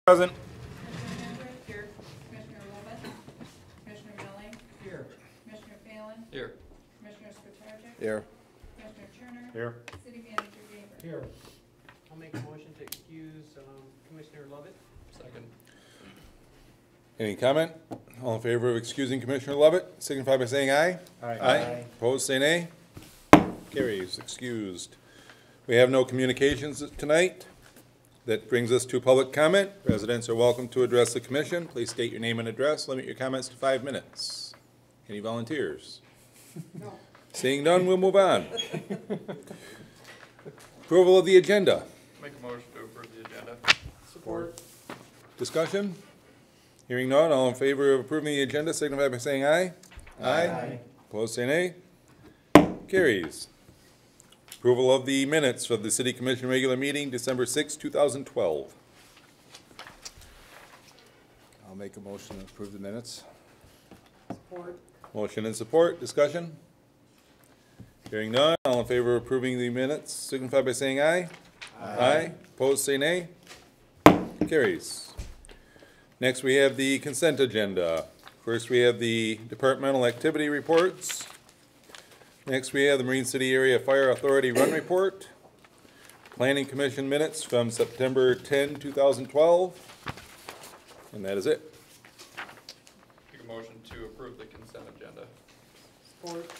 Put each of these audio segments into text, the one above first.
Present. Commissioner Hendrick. Here. Commissioner Lovett. Commissioner Milling. Here. Commissioner Phelan. Here. Commissioner Skatarczyk. Here. Commissioner Turner. Here. City Manager Gaber. Here. I'll make a motion to excuse Commissioner Lovett. Second. Any comment? All in favor of excusing Commissioner Lovett, signify by saying aye. Aye. Opposed, say nay. Carries, excused. We have no communications tonight. That brings us to public comment. Residents are welcome to address the commission. Please state your name and address. Limit your comments to 5 minutes. Any volunteers? No. Seeing none, we'll move on. Approval of the agenda. Make a motion to approve the agenda. Support. Discussion? Hearing none, all in favor of approving the agenda, signify by saying aye. Aye. Opposed, say nay. Carries. Approval of the minutes of the City Commission regular meeting, December 6, 2012. I'll make a motion to approve the minutes. Support. Motion and support, discussion? Hearing none, all in favor of approving the minutes, signify by saying aye. Aye. Opposed, say nay. Carries. Next, we have the consent agenda. First, we have the departmental activity reports. Next, we have the Marine City Area Fire Authority Run Report. Planning Commission minutes from September 10, 2012. And that is it. Make a motion to approve the consent agenda. Support.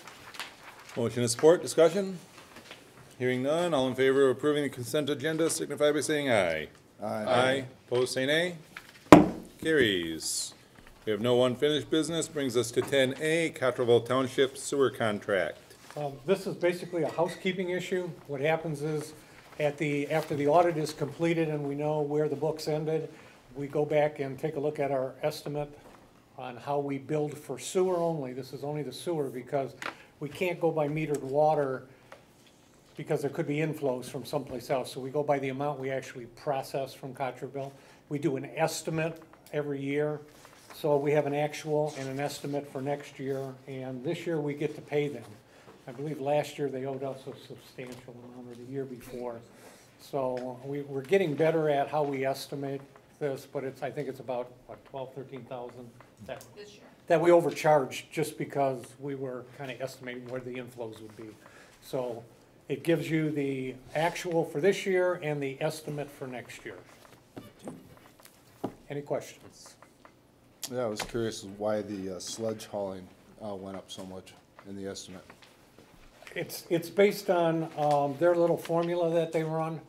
Motion and support, discussion? Hearing none, all in favor of approving the consent agenda, signify by saying aye. Aye. Opposed, say nay. Carries. We have no unfinished business, brings us to 10A, Cotterville Township Sewer Contract. This is basically a housekeeping issue. What happens is, after the audit is completed and we know where the books ended, we go back and take a look at our estimate on how we billed for sewer only. This is only the sewer because we can't go by metered water because there could be inflows from someplace else. So we go by the amount we actually process from Cotterville. We do an estimate every year. So we have an actual and an estimate for next year, and this year we get to pay them. I believe last year they owed us a substantial amount, or the year before. So we're getting better at how we estimate this, but I think it's about, what, 12, 13,000 This year. that we overcharged just because we were kind of estimating where the inflows would be. So it gives you the actual for this year and the estimate for next year. Any questions? Yeah, I was curious why the sludge hauling went up so much in the estimate. It's based on their little formula that they run,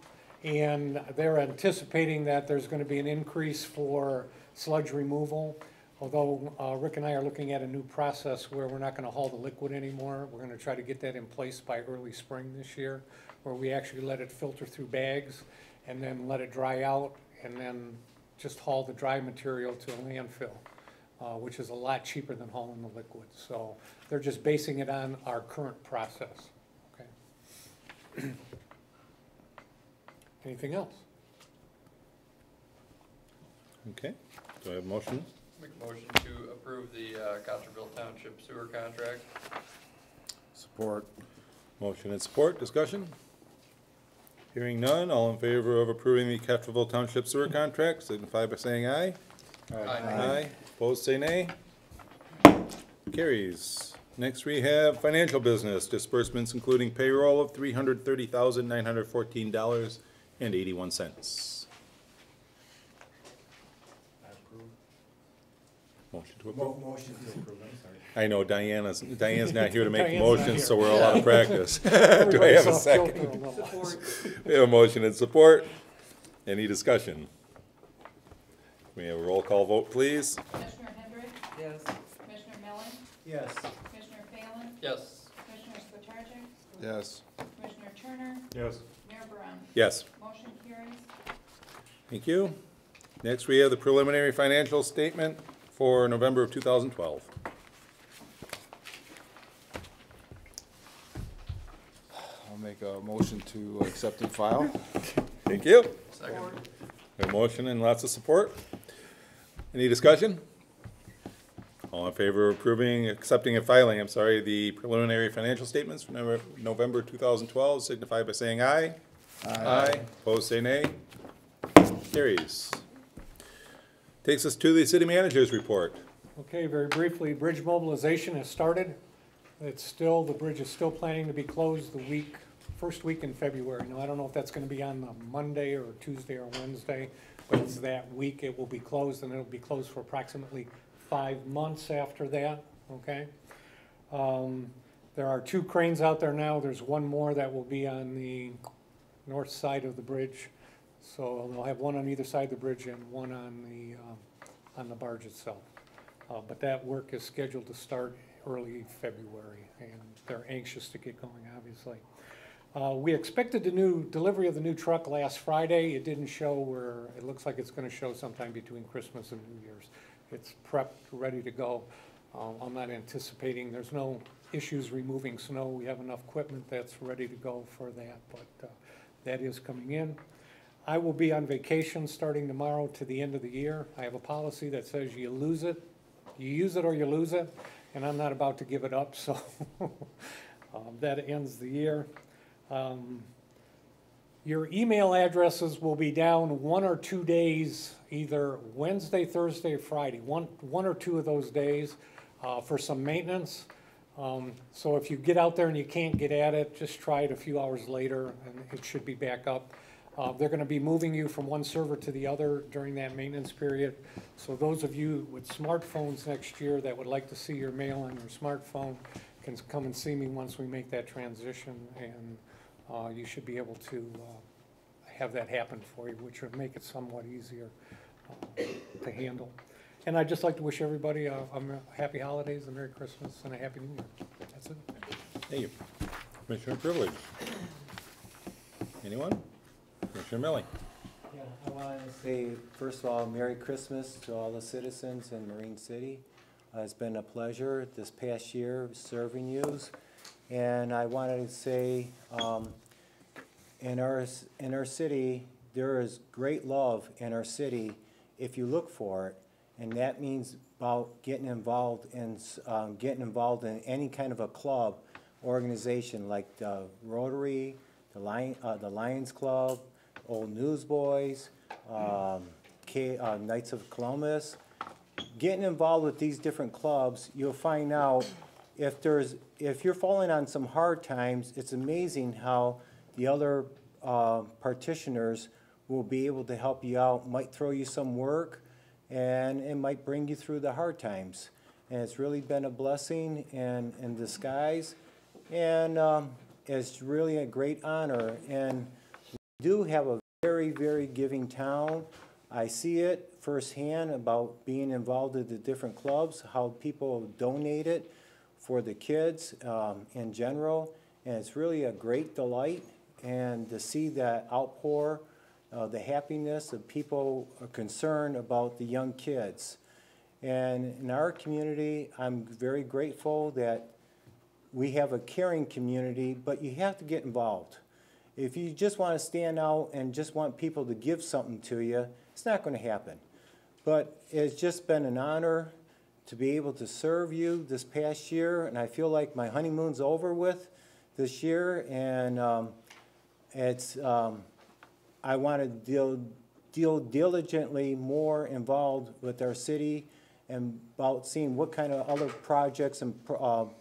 and they're anticipating that there's going to be an increase for sludge removal. Although Rick and I are looking at a new process where we're not going to haul the liquid anymore. We're going to try to get that in place by early spring this year, where we actually let it filter through bags and then let it dry out and then just haul the dry material to a landfill, which is a lot cheaper than hauling the liquid. So they're just basing it on our current process. Okay. Anything else? Okay, do I have a motion? Make a motion to approve the Cotterville Township Sewer Contract. Support. Motion and support, discussion? Hearing none, all in favor of approving the Cotterville Township Sewer Contract, signify by saying aye. Aye. Opposed, say nay. Carries. Next, we have financial business disbursements, including payroll of $330,914.81. Motion to approve. Motion to approve, I'm sorry. I know Diana's not here to make Diane's not motions, so here. we're all out of practice. Do I have a second? Support. We have a motion and support. Any discussion? We have a roll call vote, please. Commissioner Hendrick. Yes. Commissioner Milling. Yes. Commissioner Phelan. Yes. Commissioner Skatarczyk. Yes. Commissioner Turner. Yes. Mayor Brown. Yes. Motion carries. Thank you. Next, we have the preliminary financial statement for November of 2012. I'll make a motion to accept and file. Thank you. Second. A motion and lots of support. Any discussion? All in favor of approving, accepting and filing, the preliminary financial statements for November 2012, signify by saying aye. Aye. Opposed, say nay. Carries. Takes us to the city manager's report. Okay, very briefly, bridge mobilization has started. The bridge is still planning to be closed first week in February. Now, I don't know if that's gonna be on the Monday or Tuesday or Wednesday, but it's that week it will be closed, and it'll be closed for approximately 5 months after that, okay? There are 2 cranes out there now. There's one more that will be on the north side of the bridge. So they'll have one on either side of the bridge and one on the barge itself. But that work is scheduled to start early February, and they're anxious to get going, obviously. We expected the delivery of the new truck last Friday. It didn't show it looks like it's gonna show sometime between Christmas and New Year's. It's prepped, ready to go. I'm not anticipating, there's no issues removing snow. We have enough equipment that's ready to go for that, but that is coming in. I will be on vacation starting tomorrow to the end of the year. I have a policy that says you lose it, you use it or you lose it, and I'm not about to give it up, so that ends the year. Your email addresses will be down 1 or 2 days, either Wednesday, Thursday, or Friday, one or two of those days for some maintenance. So if you get out there and you can't get at it, just try it a few hours later and it should be back up. They're gonna be moving you from one server to the other during that maintenance period. So those of you with smartphones next year that would like to see your mail on your smartphone can come and see me once we make that transition, and you should be able to have that happen for you, which would make it somewhat easier to handle. And I'd just like to wish everybody a happy holidays, a Merry Christmas, and a Happy New Year. That's it. Thank you. Commissioner Privilege. Anyone? Commissioner Millie. Yeah, I want to say, first of all, Merry Christmas to all the citizens in Marine City. It's been a pleasure this past year serving you. And I wanted to say, in our city, there is great love in our city if you look for it. And that means about getting involved in any kind of a club, organization like the Rotary, the Lions Club, Old Newsboys, Knights of Columbus. Getting involved with these different clubs, you'll find out if you're falling on some hard times, it's amazing how the other practitioners will be able to help you out, might throw you some work, and it might bring you through the hard times. And it's really been a blessing in disguise, and it's really a great honor. And we do have a very, very giving town. I see it firsthand about being involved in the different clubs, how people donate it for the kids in general, and it's really a great delight. And to see that outpour, the happiness of people are concerned about the young kids. And in our community, I'm very grateful that we have a caring community, but you have to get involved. If you just want to stand out and just want people to give something to you, it's not going to happen. But it's just been an honor to be able to serve you this past year, and I feel like my honeymoon's over with this year, and I want to deal diligently more involved with our city and about seeing what kind of other projects and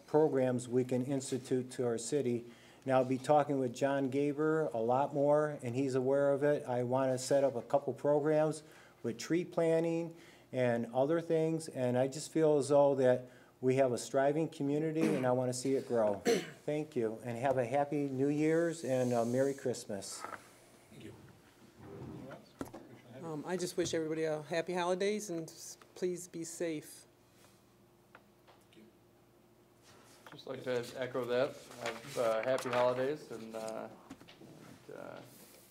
programs we can institute to our city. And I'll be talking with John Gaber a lot more, and he's aware of it. I want to set up a couple programs with tree planting and other things, and I just feel as though that we have a striving community, and I want to see it grow. Thank you, and have a happy New Year's and a Merry Christmas. Thank you. I just wish everybody a happy holidays and please be safe. Just like to echo that. Have happy holidays and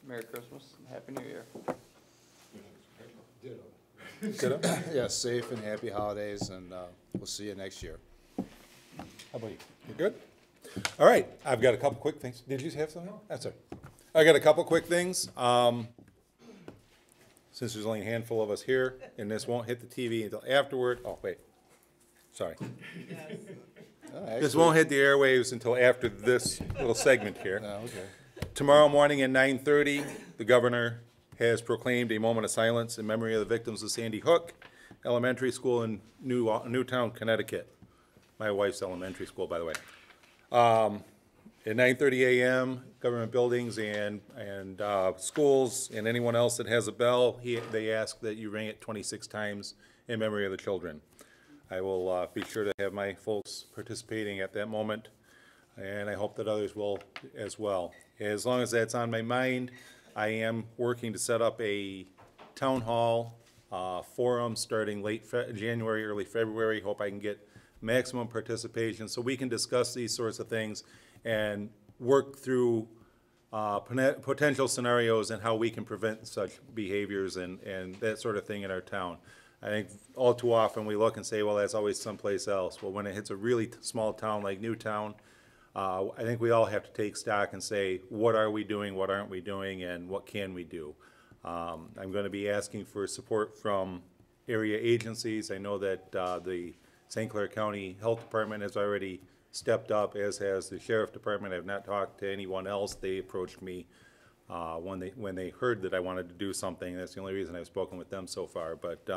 Merry Christmas and Happy New Year. Ditto. Yeah, safe and happy holidays, and we'll see you next year. How about you? You good? All right, I've got a couple quick things. Did you have something? That's all right. I got a couple quick things. Since there's only a handful of us here, and this won't hit the TV until afterward. Oh, wait. Sorry. This won't hit the airwaves until after this little segment here. Okay. Tomorrow morning at 9:30, the governor has proclaimed a moment of silence in memory of the victims of Sandy Hook Elementary School in Newtown, Connecticut. My wife's elementary school, by the way. At 9:30 a.m., government buildings and schools and anyone else that has a bell, they ask that you ring it 26 times in memory of the children. I will be sure to have my folks participating at that moment, and I hope that others will as well. As long as that's on my mind, I am working to set up a town hall forum starting late January, early February. Hope I can get maximum participation so we can discuss these sorts of things and work through potential scenarios and how we can prevent such behaviors and that sort of thing in our town. I think all too often we look and say, well, that's always someplace else. Well, when it hits a really small town like Newtown, I think we all have to take stock and say, what are we doing, what aren't we doing, and what can we do? I'm going to be asking for support from area agencies. I know that the St. Clair County Health Department has already stepped up, as has the Sheriff Department. I've not talked to anyone else. They approached me when they heard that I wanted to do something. That's the only reason I've spoken with them so far. But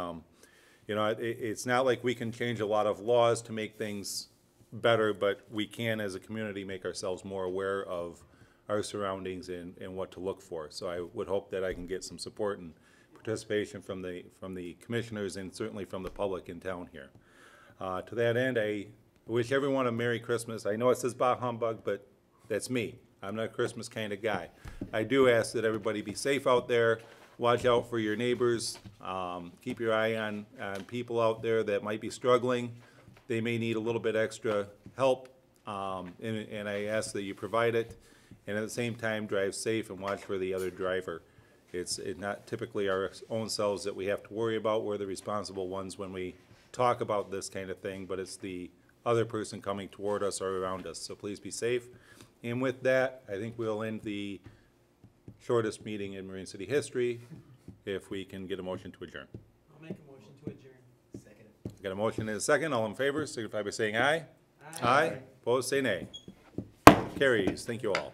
you know, it's not like we can change a lot of laws to make things better, but we can, as a community, make ourselves more aware of our surroundings and what to look for. So I would hope that I can get some support and participation from the commissioners and certainly from the public in town here. To that end, I wish everyone a Merry Christmas. I know it says bah humbug, but that's me. I'm not a Christmas kind of guy. I do ask that everybody be safe out there. Watch out for your neighbors. Keep your eye on people out there that might be struggling. They may need a little bit extra help, and I ask that you provide it. And at the same time, drive safe and watch for the other driver. It's not typically our own selves that we have to worry about. We're the responsible ones when we talk about this kind of thing, but it's the other person coming toward us or around us. So please be safe. And with that, I think we'll end the shortest meeting in Marine City history if we can get a motion to adjourn. I'll make a motion to adjourn. Second. Got a motion and a second. All in favor, signify by saying aye. Aye. Opposed, say nay. Carries. Thank you all.